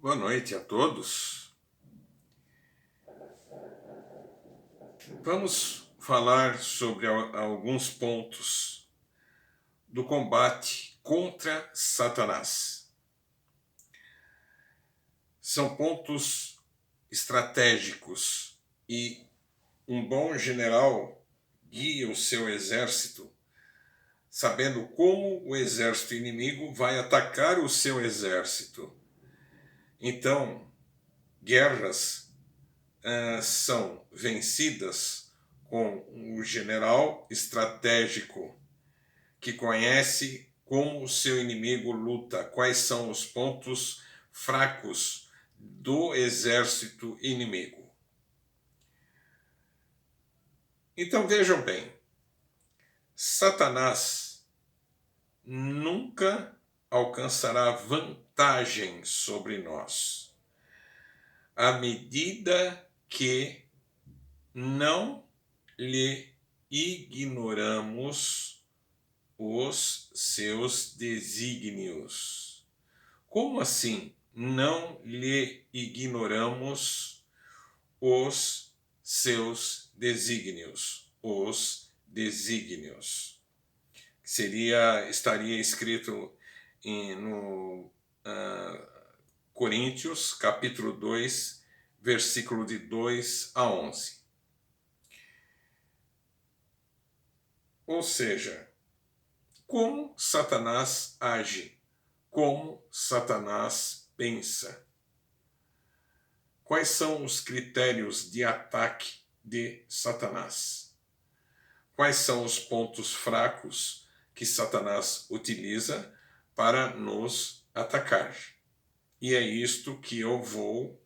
Boa noite a todos. Vamos falar sobre alguns pontos do combate contra Satanás. São pontos estratégicos e um bom general guia o seu exército, sabendo como o exército inimigo vai atacar o seu exército. Então, guerras são vencidas com um general estratégico que conhece como o seu inimigo luta, quais são os pontos fracos do exército inimigo. Então vejam bem, Satanás nunca alcançará vantagem sobre nós à medida que não lhe ignoramos os seus desígnios. Como assim não lhe ignoramos os seus desígnios? Os desígnios. Estaria escrito no Coríntios, capítulo 2, versículo de 2 a 11. Ou seja, como Satanás age, como Satanás pensa. Quais são os critérios de ataque de Satanás? Quais são os pontos fracos que Satanás utiliza para nos atacar? E é isto que eu vou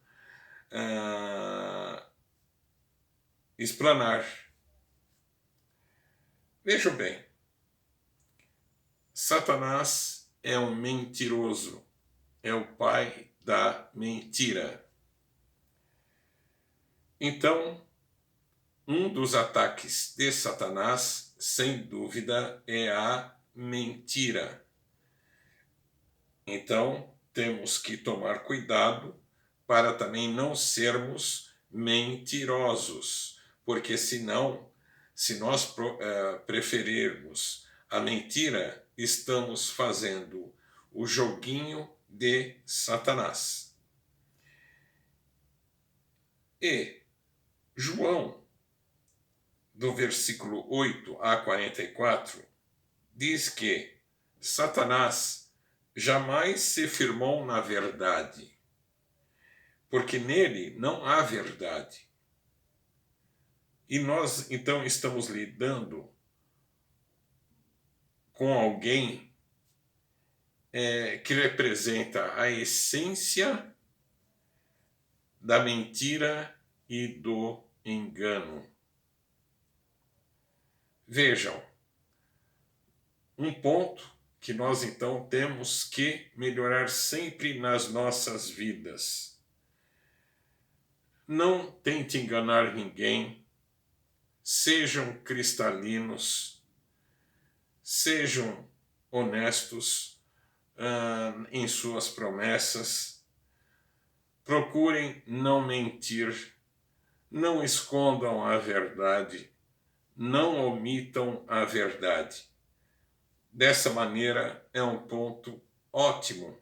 explanar. Vejam bem, Satanás é um mentiroso, é o pai da mentira. Então, um dos ataques de Satanás, sem dúvida, é a mentira. Então, temos que tomar cuidado para também não sermos mentirosos, porque senão, se nós preferirmos a mentira, estamos fazendo o joguinho de Satanás. E João, do versículo 8 a 44, diz que Satanás jamais se firmou na verdade, porque nele não há verdade. E nós, então, estamos lidando com alguém que representa a essência da mentira e do engano. Vejam, um ponto que nós então temos que melhorar sempre nas nossas vidas. Não tente enganar ninguém, sejam cristalinos, sejam honestos em suas promessas, procurem não mentir, não escondam a verdade, não omitam a verdade. Dessa maneira, é um ponto ótimo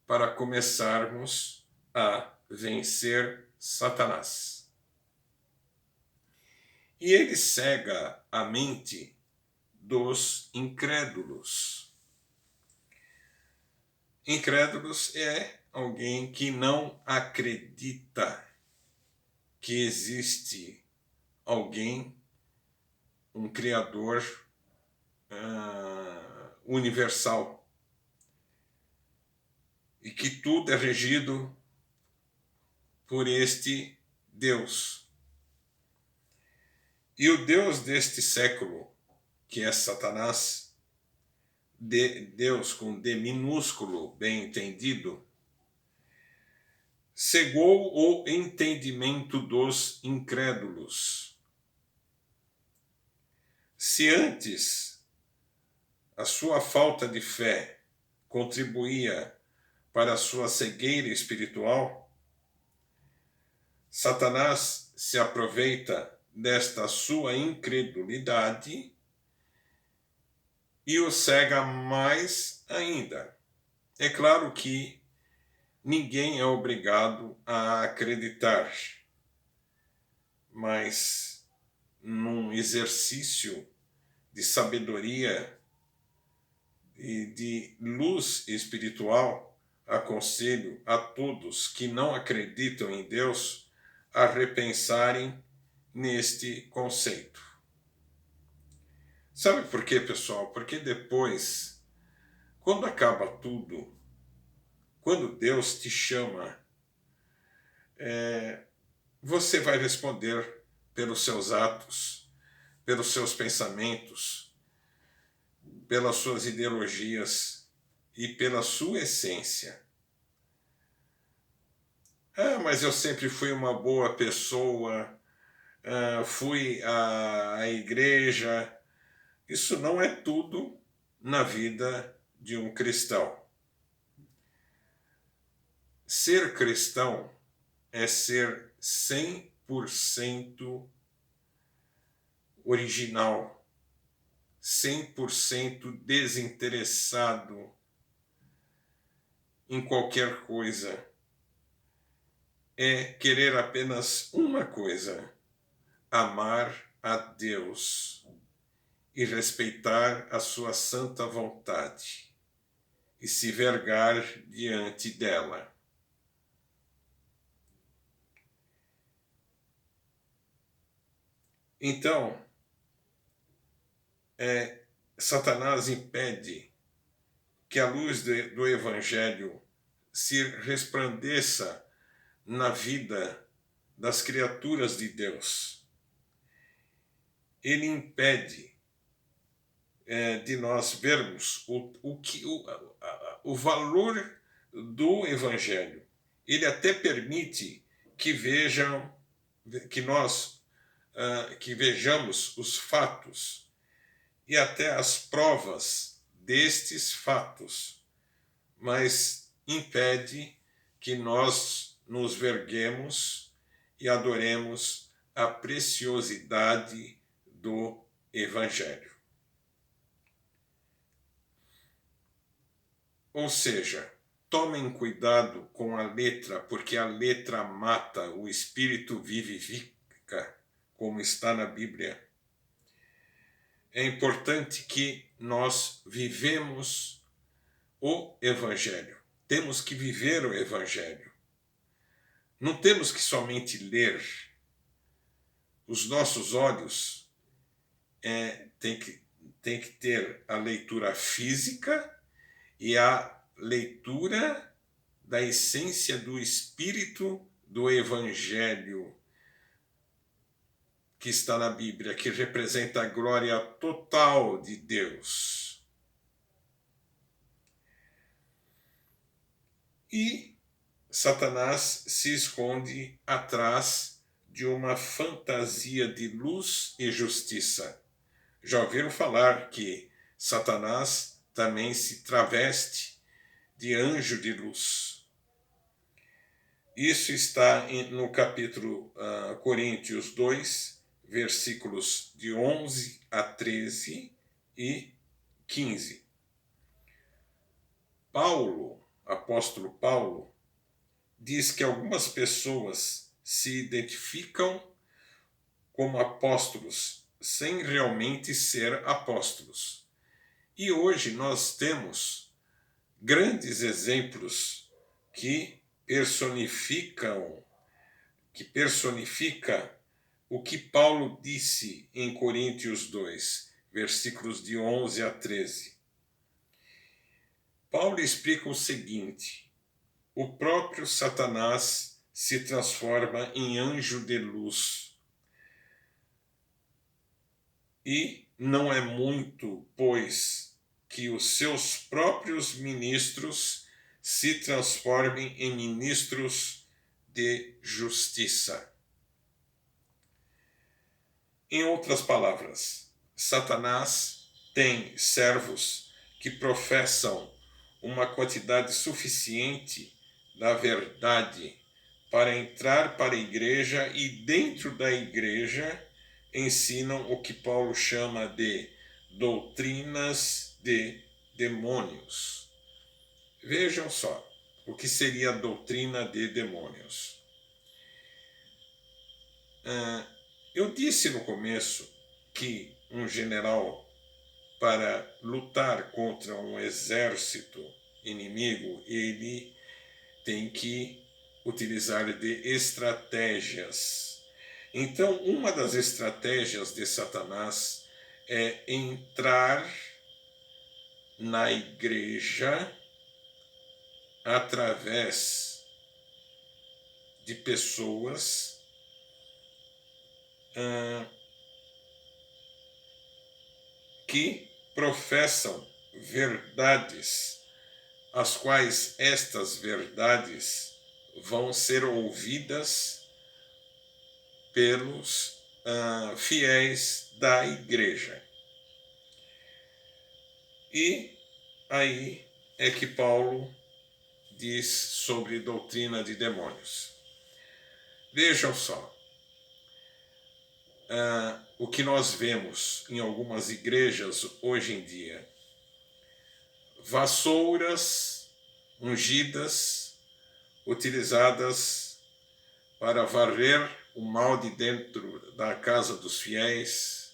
para começarmos a vencer Satanás. E ele cega a mente dos incrédulos. Incrédulos é alguém que não acredita que existe alguém, um Criador universal, e que tudo é regido por este Deus. E o Deus deste século, que é Satanás, Deus com D minúsculo, bem entendido, cegou o entendimento dos incrédulos. Se antes a sua falta de fé contribuía para a sua cegueira espiritual, Satanás se aproveita desta sua incredulidade e o cega mais ainda. É claro que ninguém é obrigado a acreditar, mas num exercício de sabedoria e de luz espiritual, aconselho a todos que não acreditam em Deus a repensarem neste conceito. Sabe por quê, pessoal? Porque depois, quando acaba tudo, quando Deus te chama, você vai responder pelos seus atos, pelos seus pensamentos, pelas suas ideologias e pela sua essência. Mas eu sempre fui uma boa pessoa, fui à igreja. Isso não é tudo na vida de um cristão. Ser cristão é ser 100% original, 100% desinteressado em qualquer coisa. É querer apenas uma coisa: amar a Deus e respeitar a sua santa vontade e se vergar diante dela. Então, Satanás impede que a luz do Evangelho se resplandeça na vida das criaturas de Deus. Ele impede de nós vermos o valor do Evangelho. Ele até permite que vejamos os fatos e até as provas destes fatos, mas impede que nós nos verguemos e adoremos a preciosidade do Evangelho. Ou seja, tomem cuidado com a letra, porque a letra mata, o espírito vivifica, como está na Bíblia. É importante que nós vivemos o Evangelho. Temos que viver o Evangelho. Não temos que somente ler. Os nossos olhos têm que ter a leitura física e a leitura da essência do Espírito do Evangelho que está na Bíblia, que representa a glória total de Deus. E Satanás se esconde atrás de uma fantasia de luz e justiça. Já ouviram falar que Satanás também se traveste de anjo de luz? Isso está no capítulo Coríntios 2, versículos de 11 a 13 e 15. Apóstolo Paulo, diz que algumas pessoas se identificam como apóstolos sem realmente ser apóstolos. E hoje nós temos grandes exemplos que personifica o que Paulo disse em Coríntios 2, versículos de 11 a 13. Paulo explica o seguinte: o próprio Satanás se transforma em anjo de luz. E não é muito, pois, que os seus próprios ministros se transformem em ministros de justiça. Em outras palavras, Satanás tem servos que professam uma quantidade suficiente da verdade para entrar para a igreja, e dentro da igreja ensinam o que Paulo chama de doutrinas de demônios. Vejam só o que seria a doutrina de demônios. Eu disse no começo que um general, para lutar contra um exército inimigo, ele tem que utilizar de estratégias. Então, uma das estratégias de Satanás é entrar na igreja através de pessoas que professam verdades, as quais estas verdades vão ser ouvidas pelos fiéis da igreja. E aí é que Paulo diz sobre doutrina de demônios. Vejam só, o que nós vemos em algumas igrejas hoje em dia: vassouras ungidas, utilizadas para varrer o mal de dentro da casa dos fiéis,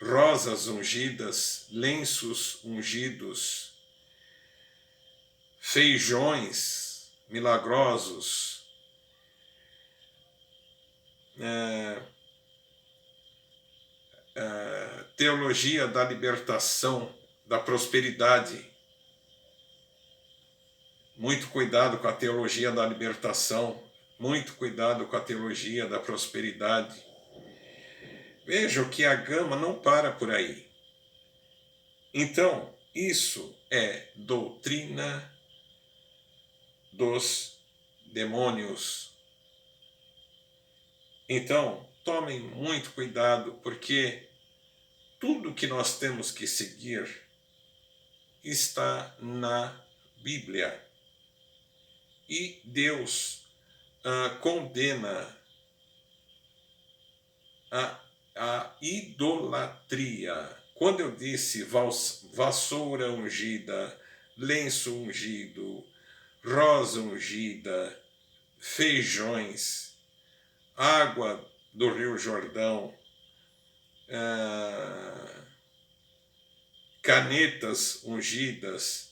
rosas ungidas, lenços ungidos, feijões milagrosos, teologia da libertação, da prosperidade. Muito cuidado com a teologia da libertação, muito cuidado com a teologia da prosperidade. Vejam que a gama não para por aí. Então, isso é doutrina dos demônios. Então, tomem muito cuidado, porque tudo que nós temos que seguir está na Bíblia. E Deus condena a idolatria. Quando eu disse vassoura ungida, lenço ungido, rosa ungida, feijões, água do Rio Jordão, canetas ungidas,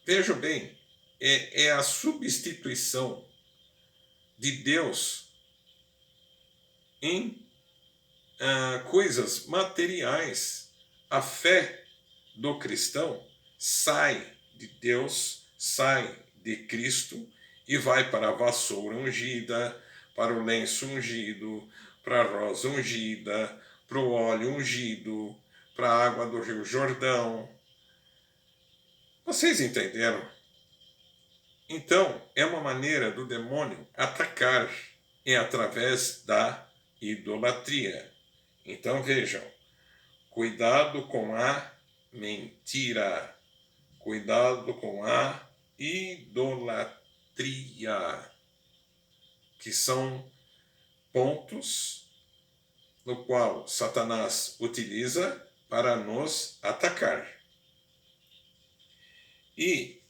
vejam bem, é a substituição de Deus em coisas materiais. A fé do cristão sai de Deus, sai de Cristo e vai para a vassoura ungida, para o lenço ungido, para a rosa ungida, para o óleo ungido, para a água do Rio Jordão. Vocês entenderam? Então, é uma maneira do demônio atacar, é através da idolatria. Então, vejam, cuidado com a mentira, cuidado com a idolatria, que são pontos no qual Satanás utiliza para nos atacar. E,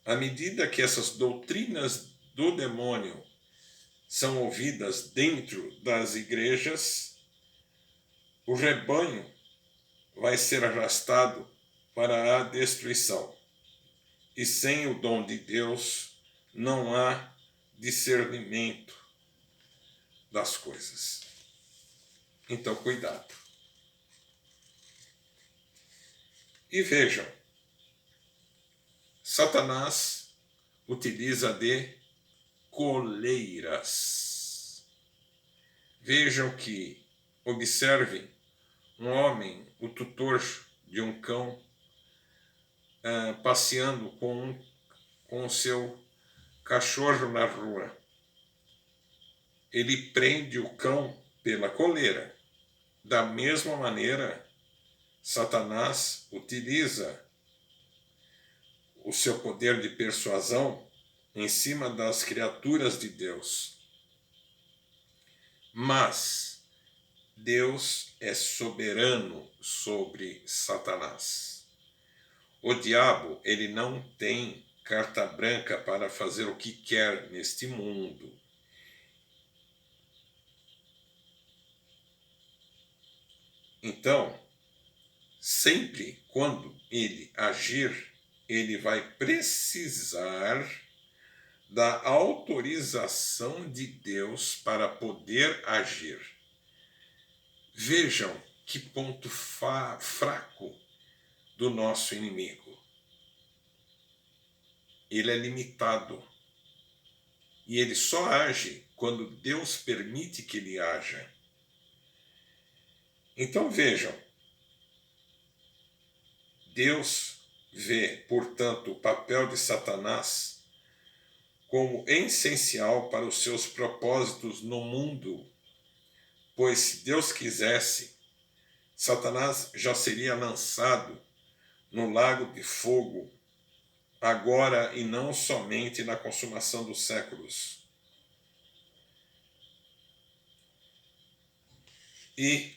à medida que essas doutrinas do demônio são ouvidas dentro das igrejas, o rebanho vai ser arrastado para a destruição. E sem o dom de Deus não há discernimento das coisas. Então, cuidado. E vejam, Satanás utiliza de coleiras. Vejam que, observem, um homem, o tutor de um cão, passeando com o seu cachorro na rua. Ele prende o cão pela coleira. Da mesma maneira, Satanás utiliza o seu poder de persuasão em cima das criaturas de Deus. Mas Deus é soberano sobre Satanás. O diabo, ele não tem carta branca para fazer o que quer neste mundo. Então, sempre quando ele agir, ele vai precisar da autorização de Deus para poder agir. Vejam que ponto fraco do nosso inimigo. Ele é limitado. E ele só age quando Deus permite que ele haja. Então vejam, Deus vê, portanto, o papel de Satanás como essencial para os seus propósitos no mundo, pois se Deus quisesse, Satanás já seria lançado no lago de fogo, agora e não somente na consumação dos séculos. E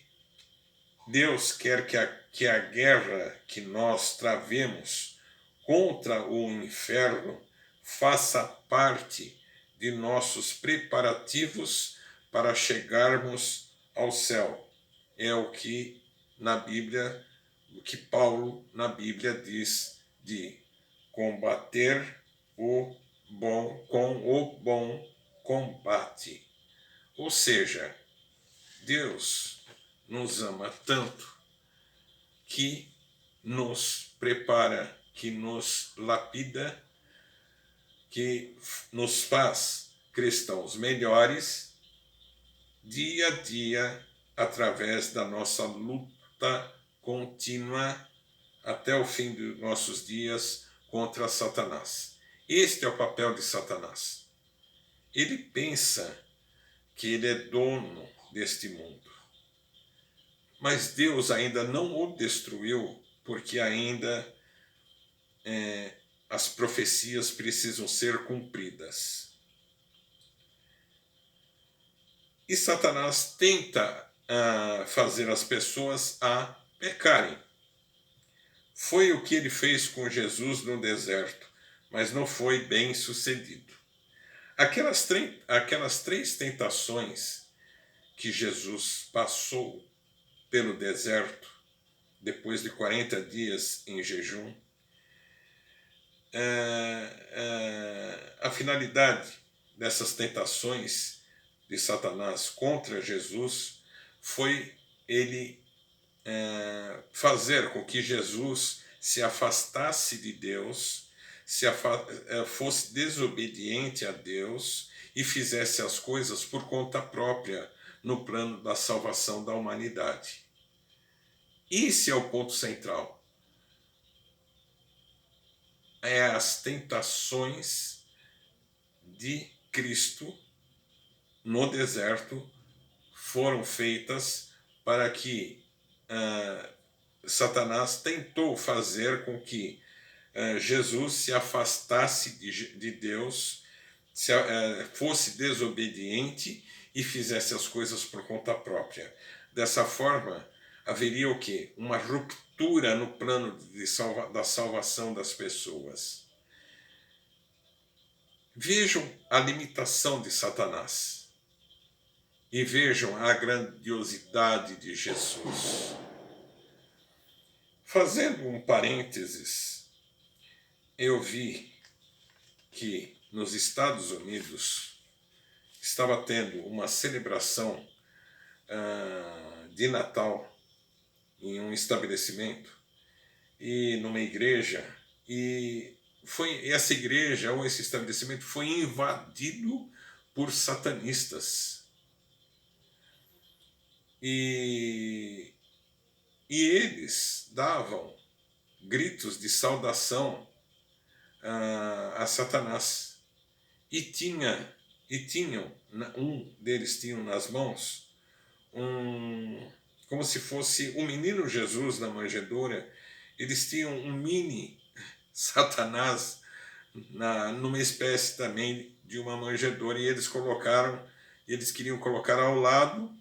Deus quer que a guerra que nós travemos contra o inferno faça parte de nossos preparativos para chegarmos ao céu. É o que na Bíblia, o que Paulo na Bíblia diz de combater com o bom combate. Ou seja, Deus nos ama tanto que nos prepara, que nos lapida, que nos faz cristãos melhores dia a dia através da nossa luta contínua até o fim dos nossos dias contra Satanás. Este é o papel de Satanás. Ele pensa que ele é dono deste mundo. Mas Deus ainda não o destruiu, porque ainda as profecias precisam ser cumpridas. E Satanás tenta fazer as pessoas a pecarem. Foi o que ele fez com Jesus no deserto, mas não foi bem sucedido. Aquelas três tentações que Jesus passou pelo deserto, depois de 40 dias em jejum, a finalidade dessas tentações de Satanás contra Jesus foi ele fazer com que Jesus se afastasse de Deus, fosse desobediente a Deus e fizesse as coisas por conta própria no plano da salvação da humanidade. Esse é o ponto central. As tentações de Cristo no deserto foram feitas para que Satanás tentou fazer com que Jesus se afastasse de Deus, fosse desobediente e fizesse as coisas por conta própria. Dessa forma, haveria o quê? Uma ruptura no plano da salvação das pessoas. Vejam a limitação de Satanás e vejam a grandiosidade de Jesus. Fazendo um parênteses, eu vi que nos Estados Unidos estava tendo uma celebração de Natal em um estabelecimento e numa igreja, e essa igreja ou esse estabelecimento foi invadido por satanistas. E eles davam gritos de saudação a Satanás. E tinham, um deles tinha nas mãos, como se fosse um menino Jesus na manjedoura. Eles tinham um mini Satanás numa espécie também de uma manjedoura, e eles queriam colocar ao lado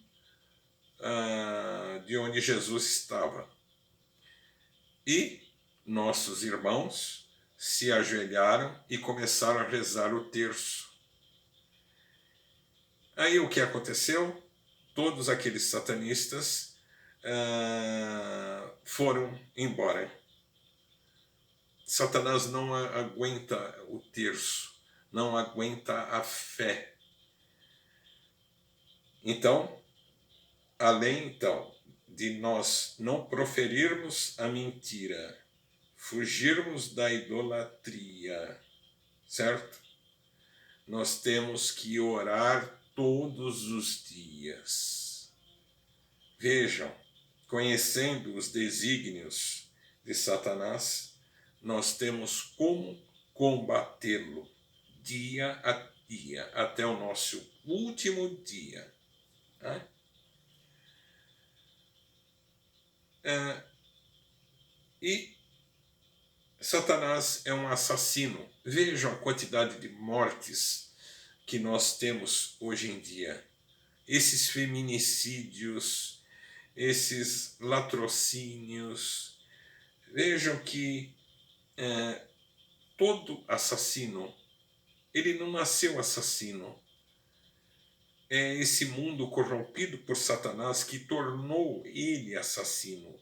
de onde Jesus estava. E nossos irmãos se ajoelharam e começaram a rezar o terço. Aí o que aconteceu? Todos aqueles satanistas foram embora. Satanás não aguenta o terço, não aguenta a fé. Então, além de nós não proferirmos a mentira, fugirmos da idolatria, certo? Nós temos que orar todos os dias. Vejam, conhecendo os desígnios de Satanás, nós temos como combatê-lo dia a dia, até o nosso último dia. Tá? E Satanás é um assassino. Vejam a quantidade de mortes que nós temos hoje em dia. Esses feminicídios, esses latrocínios. Vejam que todo assassino, ele não nasceu assassino. É esse mundo corrompido por Satanás que tornou ele assassino,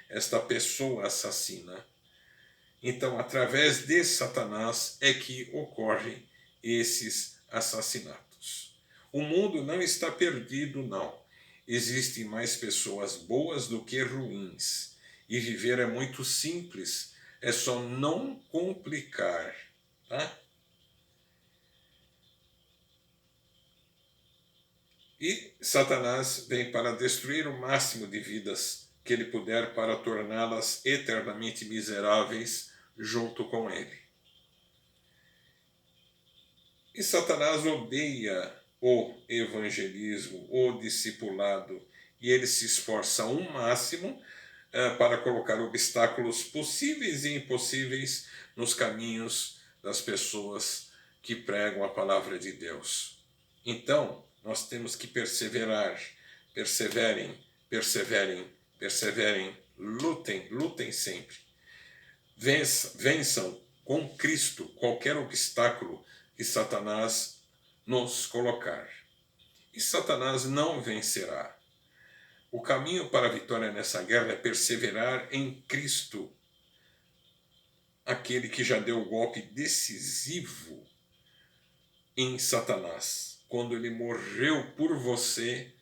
esta pessoa assassina. Então, através de Satanás é que ocorrem esses assassinatos. O mundo não está perdido, não. Existem mais pessoas boas do que ruins. E viver é muito simples, é só não complicar, tá? E Satanás vem para destruir o máximo de vidas que ele puder para torná-las eternamente miseráveis junto com ele. E Satanás odeia o evangelismo, o discipulado, e ele se esforça ao máximo para colocar obstáculos possíveis e impossíveis nos caminhos das pessoas que pregam a palavra de Deus. Então, nós temos que perseverar, perseverem, perseverem, perseverem, lutem sempre. Vençam com Cristo qualquer obstáculo que Satanás nos colocar. E Satanás não vencerá. O caminho para a vitória nessa guerra é perseverar em Cristo, aquele que já deu o golpe decisivo em Satanás, quando ele morreu por você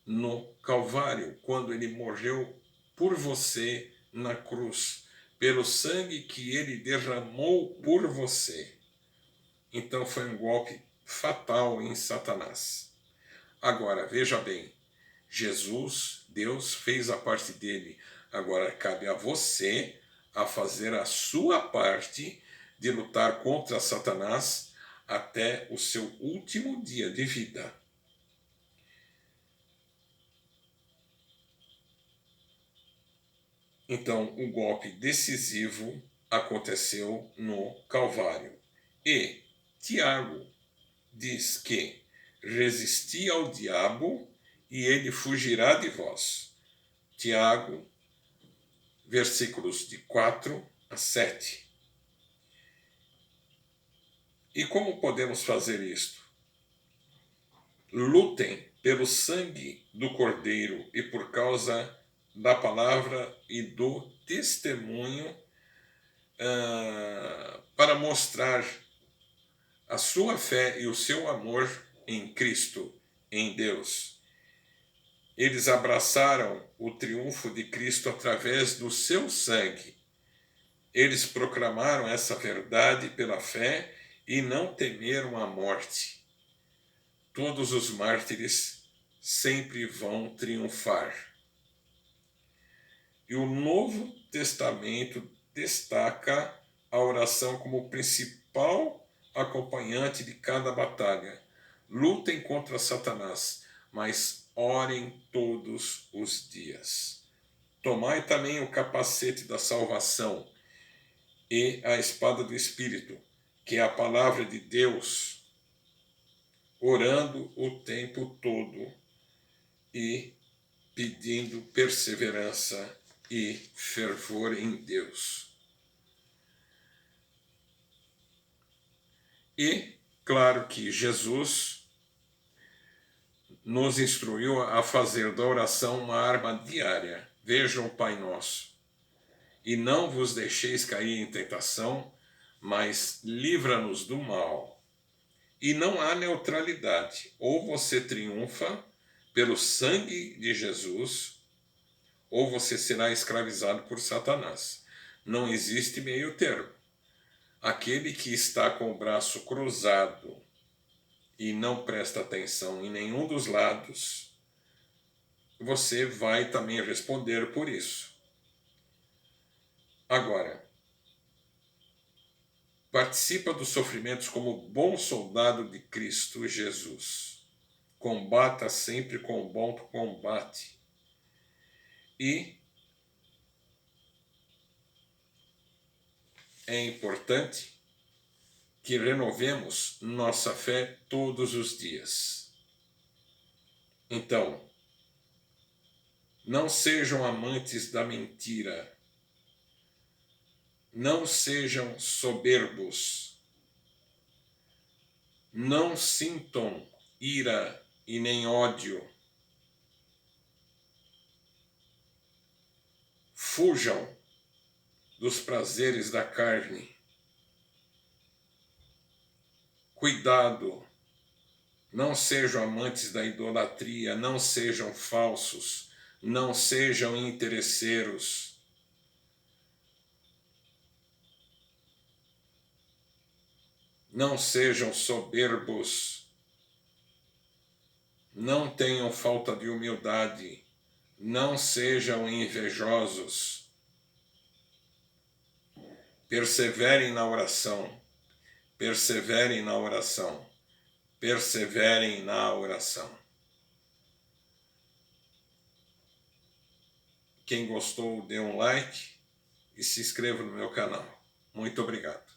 no Calvário, quando ele morreu por você na cruz, pelo sangue que ele derramou por você. Então foi um golpe fatal em Satanás. Agora, veja bem, Jesus, Deus, fez a parte dele. Agora cabe a você a fazer a sua parte de lutar contra Satanás até o seu último dia de vida. Então, o golpe decisivo aconteceu no Calvário. E Tiago diz que resisti ao diabo e ele fugirá de vós. Tiago, versículos de 4 a 7. E como podemos fazer isto? Lutem pelo sangue do Cordeiro e por causa da palavra e do testemunho para mostrar a sua fé e o seu amor em Cristo, em Deus. Eles abraçaram o triunfo de Cristo através do seu sangue. Eles proclamaram essa verdade pela fé e não temeram a morte. Todos os mártires sempre vão triunfar. E o Novo Testamento destaca a oração como principal acompanhante de cada batalha. Lutem contra Satanás, mas orem todos os dias. Tomai também o capacete da salvação e a espada do Espírito, que é a palavra de Deus, orando o tempo todo e pedindo perseverança e fervor em Deus. E, claro que Jesus nos instruiu a fazer da oração uma arma diária. Vejam o Pai Nosso. E não vos deixeis cair em tentação, mas livra-nos do mal. E não há neutralidade. Ou você triunfa pelo sangue de Jesus, ou você será escravizado por Satanás. Não existe meio termo. Aquele que está com o braço cruzado e não presta atenção em nenhum dos lados, você vai também responder por isso. Agora, participa dos sofrimentos como bom soldado de Cristo Jesus. Combata sempre com o bom combate. E é importante que renovemos nossa fé todos os dias. Então, não sejam amantes da mentira. Não sejam soberbos. Não sintam ira e nem ódio. Fujam dos prazeres da carne. Cuidado, não sejam amantes da idolatria, não sejam falsos, não sejam interesseiros. Não sejam soberbos, não tenham falta de humildade, não sejam invejosos. Perseverem na oração, perseverem na oração, perseverem na oração. Quem gostou, dê um like e se inscreva no meu canal. Muito obrigado.